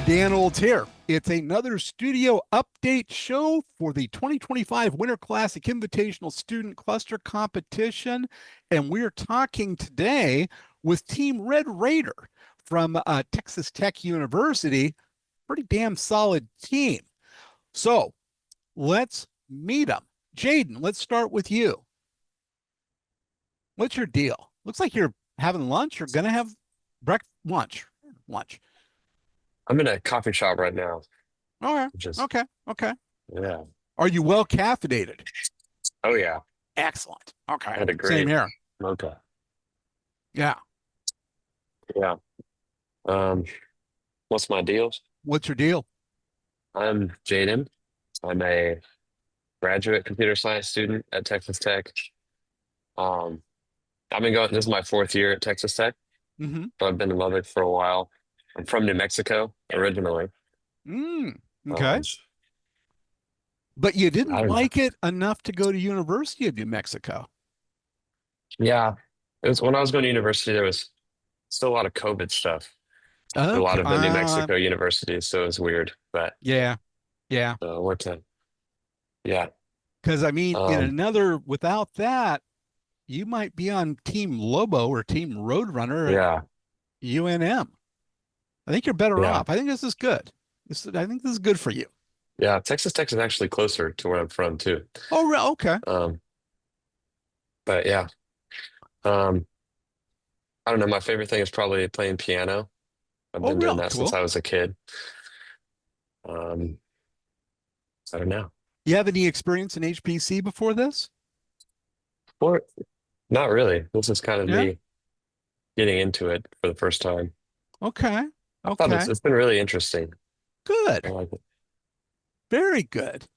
Dan Olds here. It's another studio update show for the 2025 Winter Classic Invitational Student Cluster Competition. And we're talking today with Team Red Raider from Texas Tech University. Pretty damn solid team. So let's meet them. Jaden, let's start with you. What's your deal? Looks like you're having lunch or going to have lunch. I'm in a coffee shop right now. Okay. Just Okay. yeah. Are you well caffeinated? Oh yeah. Excellent. I Okay. had a Same great here. mocha. Yeah. Yeah. Um, what's my deal? What's your deal? I'm Jaden. I'm a graduate computer science student at Texas Tech. Um, I've been going, this is my fourth year at Texas Tech, Mm-hmm. so I've been in Lubbock for a while. I'm from New Mexico originally. Okay. Um, But you I didn't don't know. like it enough to go to University of New Mexico. Yeah. It was when I was going to university, there was still a lot of COVID stuff at a lot Okay. of the New Mexico universities, so it was weird. But Yeah. Yeah. worked out. Yeah. Because I mean, Um, without that, you might be on Team Lobo or Team Roadrunner at yeah. UNM. I think you're better Yeah. off. I think this is good. I think this is good for you. Yeah, Texas Tech is actually closer to where I'm from too. Oh, okay. Um, but yeah, um, I don't know. My favorite thing is probably playing piano. I've Oh, been doing real that since cool. I was a kid. Um, I don't know. You have any experience in HPC before this? Or not really. This is kind of Yeah. me getting into it for the first time. Okay. I thought Okay. it's been really interesting. I Good. like it. Very good.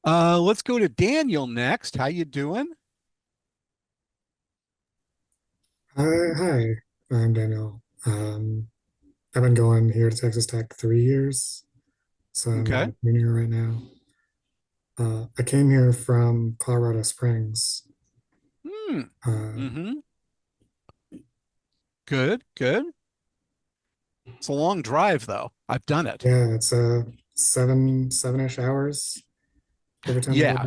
Let's go to Daniel next. How you doing? Hi, I'm Daniel. I've been going here to Texas Tech 3 years, so I'm Okay. a junior right now. I came here from Colorado Springs. Hmm. Uh, Mm-hmm. Good. Good. It's a long drive though. I've done it. yeah, it's seven-ish hours every time I go Yeah.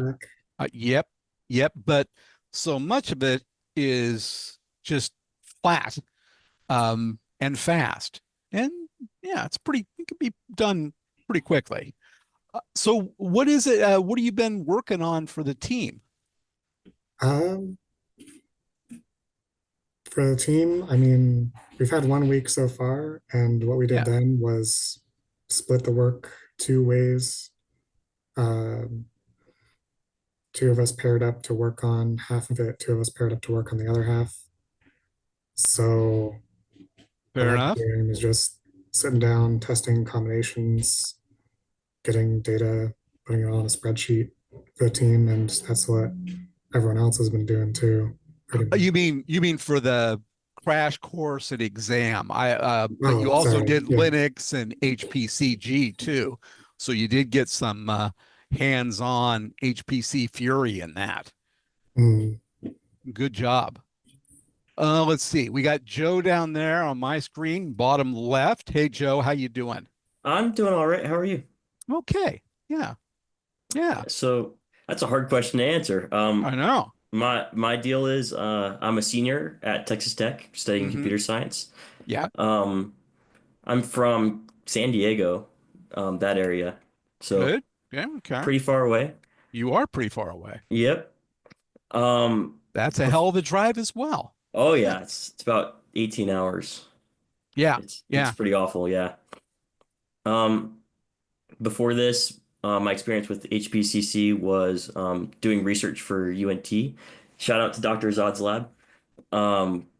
back. Yep. Yep. But so much of it is just flat, and fast. And yeah, it can be done pretty quickly. So what is it? What have you been working on for the team? Um, for the team, I mean, we've had 1 week so far, and what we did Yeah. then was split the work 2 ways. Um, Two of us paired up to work on half of it, two of us paired up to work on the other half. So what Fair I've been enough. doing is just sitting down, testing combinations, getting data, putting it on a spreadsheet for the team, and that's what everyone else has been doing too, pretty much. You mean for the crash course and exam? But you Oh, also sorry. did Yeah. Linux and HPCG too, so you did get some hands-on HPC Fury in that. Mm. Good job. Let's see. We got Joe down there on my screen, bottom left. Hey Joe, how you doing? I'm doing all right. How are you? Okay. Yeah. Yeah. So that's a hard question to answer. I know. My deal is I'm a senior at Texas Tech studying Mm-hmm. computer science. Yeah. Um, I'm from San Diego, that area, so Good. Yeah. Okay. pretty far away. You are pretty far away. Yep. Um, That's a bef- hell of a drive as well. oh Yeah. yeah, it's about 18 hours. Yeah. It's Yeah. pretty awful, yeah. Um, Before this, my experience with HPCC was doing research for UNT. Shout out to Dr. Azad's lab.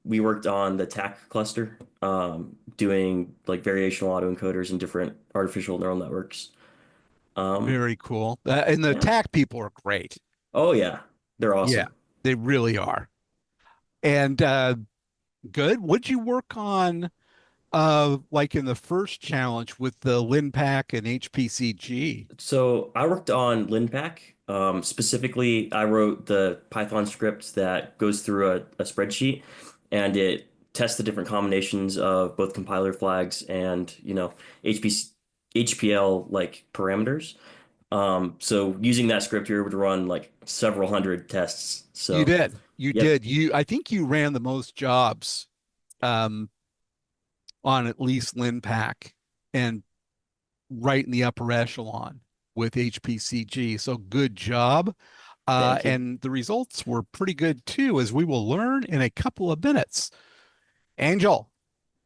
We worked on the TAC cluster, doing like variational autoencoders and different artificial neural networks. Um, Very cool. And the yeah. TAC people are great. Oh yeah, they're Yeah, awesome. they really are. And good. What'd you work on like in the first challenge with the LinPack and HPCG? So I worked on LinPack. Specifically, I wrote the Python script that goes through a spreadsheet and it test the different combinations of both compiler flags and, HPC, HPL like parameters. So using that script, you're able to run like several hundred tests. You So, did. You yep, did. I think you ran the most jobs um, on at least LinPack and right in the upper echelon with HPCG. So good job. thank you. And the results were pretty good too, as we will learn in a couple of minutes. Angel,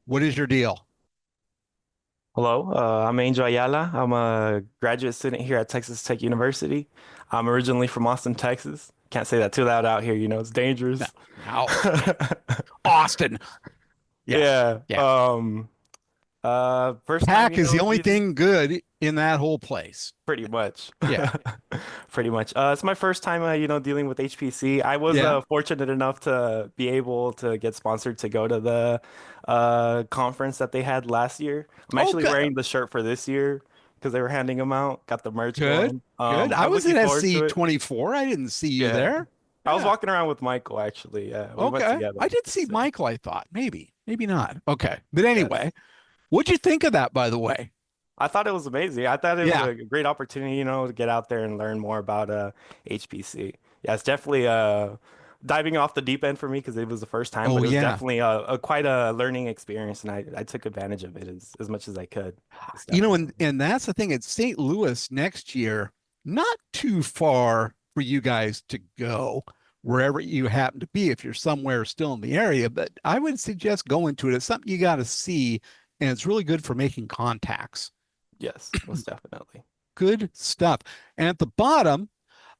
what is your deal? Hello, I'm Angel Ayala. I'm a graduate student here at Texas Tech University. I'm originally from Austin, Texas. Can't say that too loud out here, it's No, dangerous. no. Austin. Yeah. Yeah. Yeah. First time, Pack is the only dealing thing good in that whole place. pretty much. Yeah. Pretty much. It's my first time, dealing with HPC. I was Yeah. fortunate enough to be able to get sponsored to go to the conference that they had last year. I'm Oh, actually good. wearing the shirt for this year because they were handing them out. Got the merch Good. going. Good. I I'm was looking at forward to it. SC24. I didn't see you Yeah. there. I was Yeah. walking around with Michael actually. Yeah, we went Okay. together. I did see So, Michael, I thought. Maybe. Maybe not. Okay. But yes. anyway, what'd you think of that, by the way? I thought it was amazing. I thought it was Yeah. a great opportunity, to get out there and learn more about HPC. Yeah, it's definitely diving off the deep end for me because it was the first time, Oh, but it was yeah. definitely a quite a learning experience, and I took advantage of it as much as I could. It's And, definitely and that's the thing. It's St. Louis next year, not too far for you guys to go wherever you happen to be if you're somewhere still in the area. But I would suggest going to it. It's something you got to see, and it's really good for making contacts. yes, most definitely. Good stuff. And at the bottom,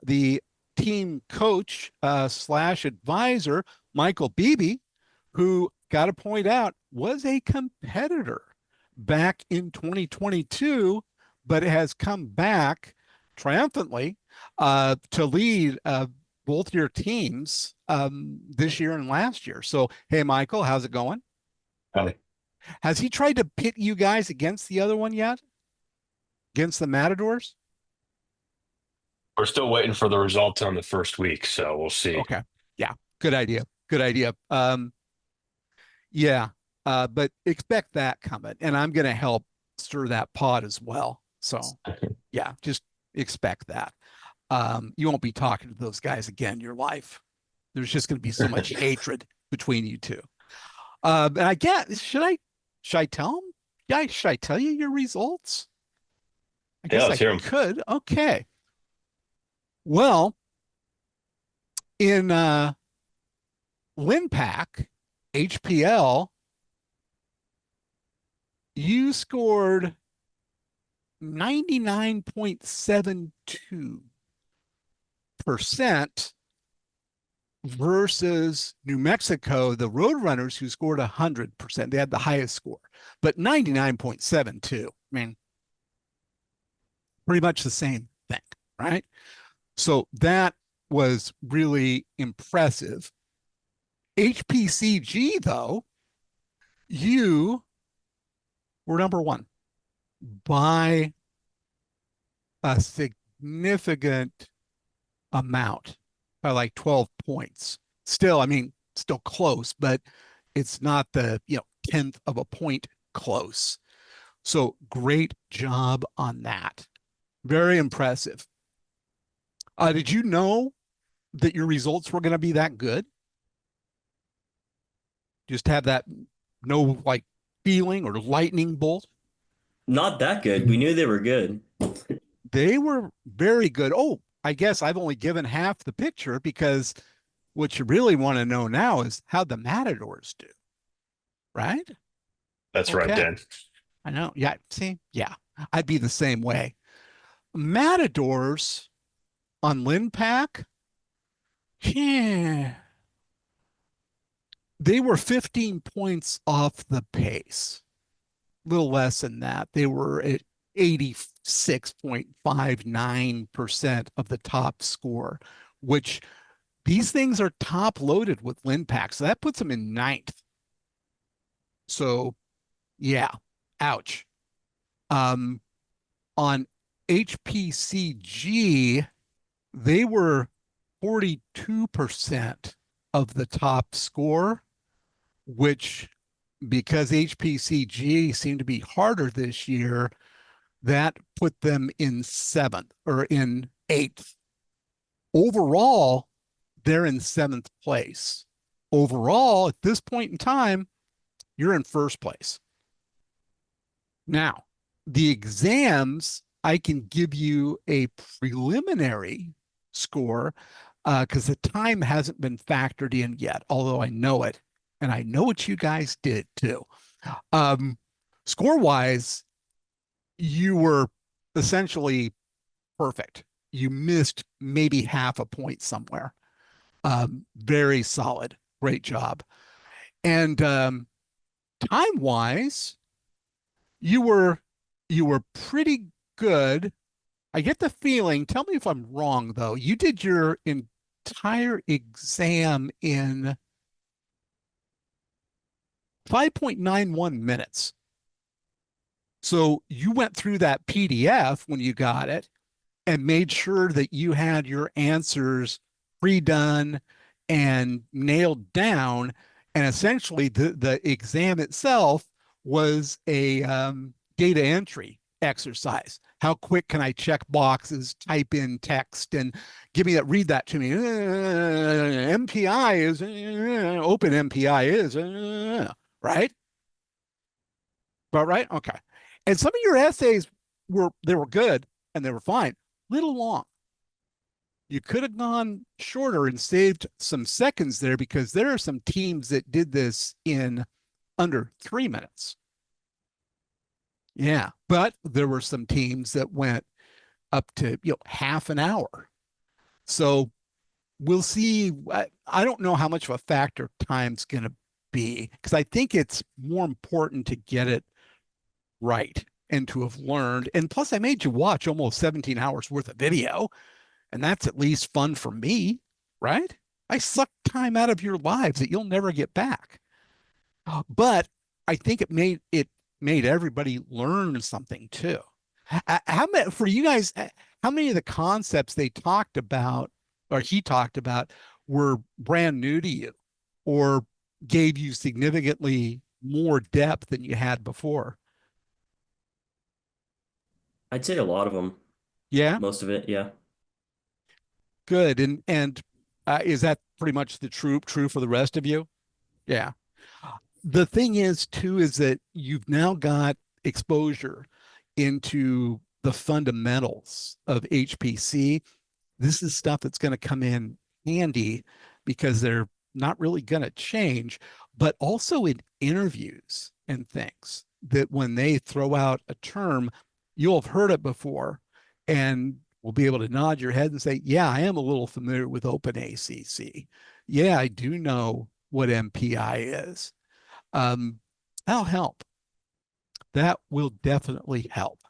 the team coach slash advisor, Michael Beebe, who got to point out was a competitor back in 2022, but has come back triumphantly to lead both your teams this year and last year. So, hey, Michael, how's it going? Hi. Has he tried to pit you guys against the other one yet? Against the Matadors? We're still waiting for the results on the first week, so we'll see. Okay. Yeah. Good idea. Good idea. Yeah. But expect that coming. And I'm going to help stir that pot as well. So yeah, just expect that. You won't be talking to those guys again in your life. There's just going to be so much hatred between you two. And I guess, should I tell them? Yeah, should I tell you your results? I Yeah, guess let's I hear 'em. could. Okay. Well, in LinPack, HPL, you scored 99.72% versus New Mexico, the Roadrunners, who scored 100%. They had the highest score, but 99.72. I mean, pretty much the same thing, right? So that was really impressive. HPCG, though, you were number one by a significant amount, by like 12 points. Still, I mean, still close, but it's not the, 10th of a point close. So great job on that. Very impressive. Did you know that your results were going to be that good? Just have that no like feeling or lightning bolt? Not that good. We knew they were good. They were very good. Oh, I guess I've only given half the picture because what you really want to know now is how the Matadors do, right? That's right, Okay. Dan. I know. Yeah. See, yeah, I'd be the same way. Matadors on LinPack, yeah, they were 15 points off the pace. A little less than that. They were at 86.59% of the top score, which these things are top loaded with LinPack. So that puts them in ninth. So yeah, ouch. On HPCG, they were 42% of the top score, which because HPCG seemed to be harder this year, that put them in 7th or in 8th. Overall, they're in 7th place. Overall, at this point in time, you're in 1st place. Now, the exams, I can give you a preliminary score because the time hasn't been factored in yet, although I know it. And I know what you guys did too. Um, Score wise, you were essentially perfect. You missed maybe half a point somewhere. Very solid. Great job. And time wise, you were pretty good. I get the feeling, tell me if I'm wrong though. You did your entire exam in 5.91 minutes. So you went through that PDF when you got it and made sure that you had your answers pre-done and nailed down. And essentially, the exam itself was a data entry exercise. How quick can I check boxes, type in text, and give me that, read that to me. MPI is, open MPI is, right? About right? Okay. And some of your essays they were good and they were fine. Little long. You could have gone shorter and saved some seconds there because there are some teams that did this in under 3 minutes. Yeah, but there were some teams that went up to half an hour. So we'll see. I don't know how much of a factor time's going to be because I think it's more important to get it right and to have learned. And plus, I made you watch almost 17 hours worth of video, and that's at least fun for me, right? I sucked time out of your lives that you'll never get back. But I think it made everybody learn something too. How many for you guys? How many of the concepts they talked about or he talked about were brand new to you, or gave you significantly more depth than you had before? I'd say a lot of them, Yeah, most of it, yeah. good. And is that pretty much the true for the rest of you? Yeah. The thing is too is that you've now got exposure into the fundamentals of HPC. This is stuff that's going to come in handy because they're not really going to change, but also in interviews and things that when they throw out a term, you'll have heard it before and will be able to nod your head and say, yeah, I am a little familiar with OpenACC. Yeah, I do know what MPI is. Um, that'll help. That will definitely help.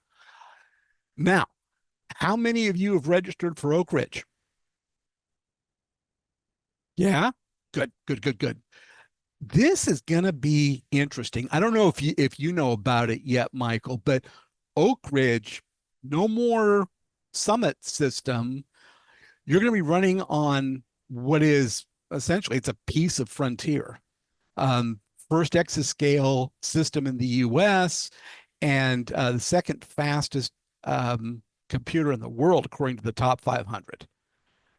Now, how many of you have registered for Oak Ridge? Yeah, good, good, good, good. This is going to be interesting. I don't know if you know about it yet, Michael, but Oak Ridge, no more Summit system. You're going to be running on what is essentially it's a piece of Frontier. Um, First exascale system in the US and the second fastest computer in the world, according to the top 500.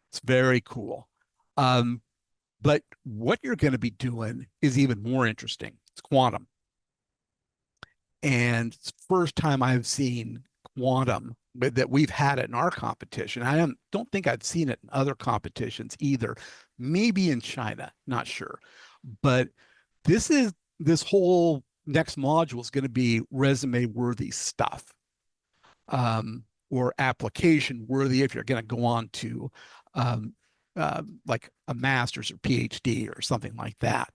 It's very cool. Um, but what you're going to be doing is even more interesting. It's quantum. And it's the first time I've seen quantum that we've had it in our competition. I don't think I've seen it in other competitions either. Maybe in China, not sure. But this whole next module is going to be resume worthy stuff, or application worthy if you're going to go on to um, like a master's or PhD or something like that.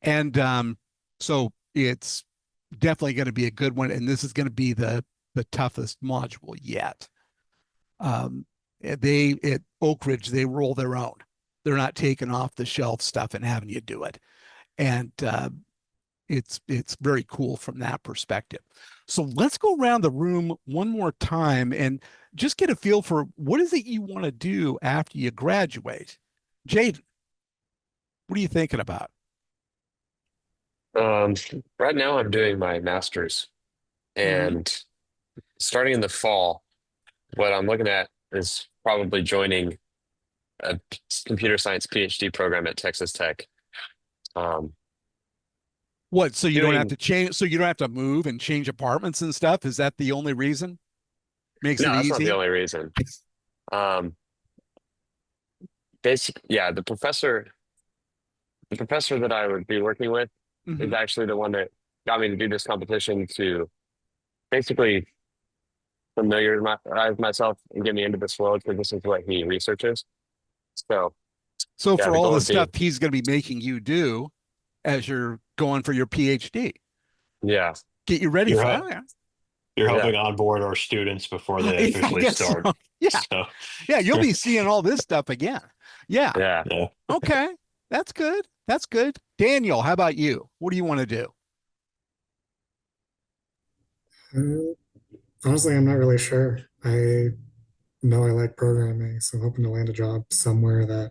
And so it's definitely going to be a good one. And this is going to be the toughest module yet. They at Oak Ridge, they roll their own. They're not taking off the shelf stuff and having you do it. And it's very cool from that perspective. So let's go around the room one more time and just get a feel for what is it you want to do after you graduate. Jaden, what are you thinking about? Um, right now I'm doing my master's, Mhm. and starting in the fall, what I'm looking at is probably joining a computer science PhD program at Texas Tech. Um, What, so you don't have doing to change, so you don't have to move and change apartments and stuff? Is that the only reason? Makes it No, that's not the easy? only reason. Um, yeah, the professor that I would be working with is Hmm. actually the one that got me to do this competition to basically familiarize myself and get me into this world because this is what he researches. So So yeah, for the all goal the would stuff be, he's going to be making you do as you're going for your PhD, yeah, get you ready You're for, hel- oh, yeah. you're yeah, helping onboard our students before they Yeah, I officially guess start. so. Yeah. So, Yeah. You'll be seeing all this stuff again. Yeah. yeah. yeah. Okay. That's good. That's good. Daniel, how about you? What do you want to do? Uh, Honestly, I'm not really sure. I know I like programming, so I'm hoping to land a job somewhere that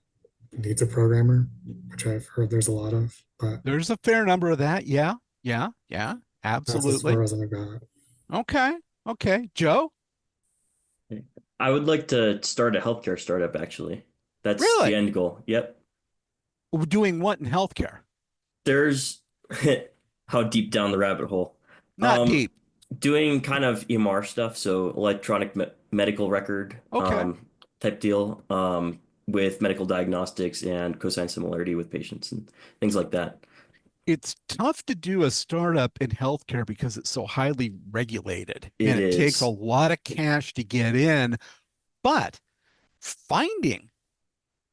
needs a programmer, which I've heard there's a lot of, but There's a fair number of that. Yeah. Yeah. Yeah. that's as Absolutely. far as I've got. Okay. Okay. Joe, I would like to start a healthcare startup, actually. That's the really? end goal. Yep. Doing what in healthcare? There's how deep down the rabbit hole. Not Um, deep. Doing kind of EMR stuff, so electronic medical record Okay. type deal, with medical diagnostics and cosine similarity with patients and things like that. It's tough to do a startup in healthcare because it's so highly regulated and It it takes a is. lot of cash to get in. But finding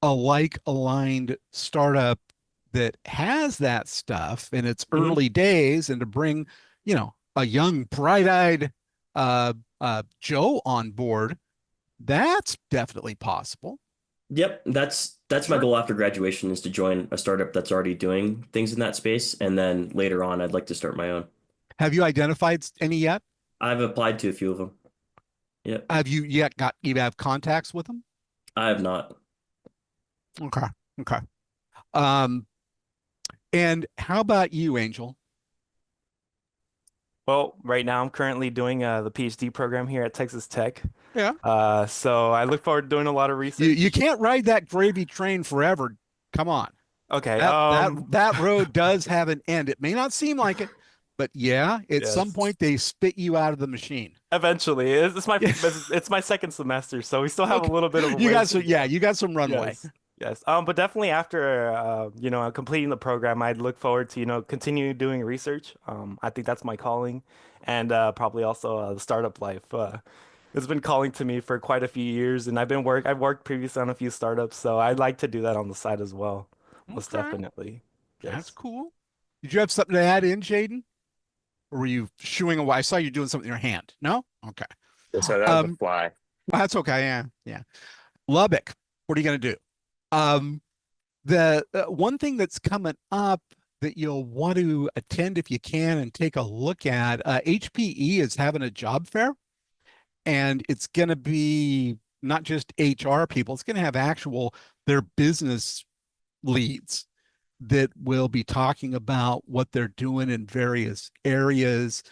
a like aligned startup that has that stuff in its Mhm. early days and to bring, a young, bright eyed Joe on board, that's definitely possible. Yep, that's my Sure. goal after graduation is to join a startup that's already doing things in that space, and then later on, I'd like to start my own. Have you identified any yet? I've applied to a few of them. Yep, Have you you have contacts with them? I have not. Okay. Okay. Um, and how about you, Angel? Well, right now I'm currently doing the PhD program here at Texas Tech. Yeah. So I look forward to doing a lot of You research. can't ride that gravy train forever. Come on. Okay. That road does have an end. It may not seem like it, but yeah, at some Yes. point they spit you out of the machine. Eventually, it's my Yeah. it's my second semester, so we still have a Okay. little bit of a You got ways to some, yeah, go. you got some runway. Yes, yes. But definitely after completing the program, I'd look forward to continue doing research. I think that's my calling, and probably also the startup life. It's been calling to me for quite a few years, and I've worked previously on a few startups, so I'd like to do that on the side as well. Most Okay. definitely. That's Yes. cool. Did you have something to add in, Jaden? Or were you shooing away? I saw you doing something in your hand. No? Okay. And so that was a Um, fly. that's okay. Yeah. Yeah. Lubbock, what are you going to do? Um, the one thing that's coming up that you'll want to attend if you can and take a look at, HPE is having a job fair, and it's going to be not just HR people, it's going to have actual their business leads that will be talking about what they're doing in various areas,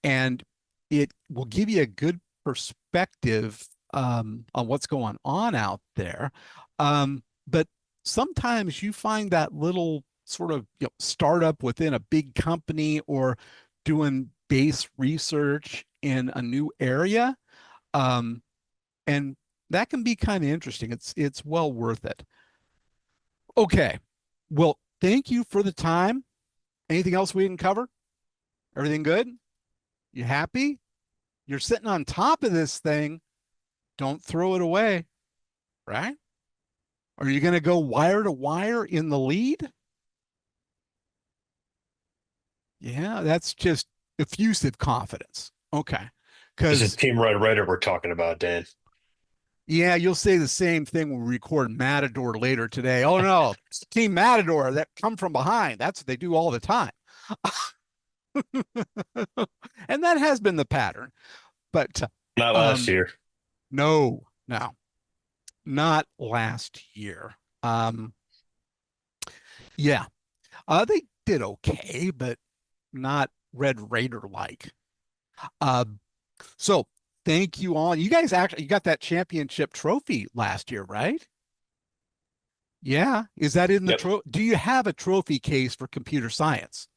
and it will give you a good perspective on what's going on out there. But sometimes you find that little sort of startup within a big company or doing base research in a new area, um, and that can be kind of interesting. It's well worth it. Okay, well, thank you for the time. Anything else we didn't cover? Everything good? You happy? You're sitting on top of this thing. Don't throw it away, right? Are you going to go wire to wire in the lead? Yeah, that's just effusive confidence. Okay. This is Because, Team Red Raider we're talking about, Dan. yeah, you'll say the same thing when we record Matador later today. Oh, no, it's Team Matador that come from behind. That's what they do all the time. And that has been the pattern. But Not last um, year. no, no, not last year. Um, yeah, they did okay, but not Red Raider like. So thank you all. You guys actually, you got that championship trophy last year, right? Yeah. Is that in the Yep. do you have a trophy case for computer science?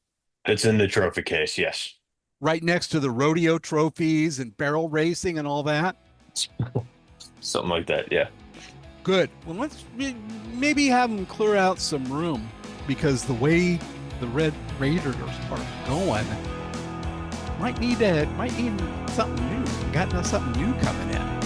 It's in the trophy case. Yes. Right next to the rodeo trophies and barrel racing and all that? Something like that. Yeah. Good. Well, let's maybe have them clear out some room, because the way the Red Raiders are going, might need something new. Got something new coming in.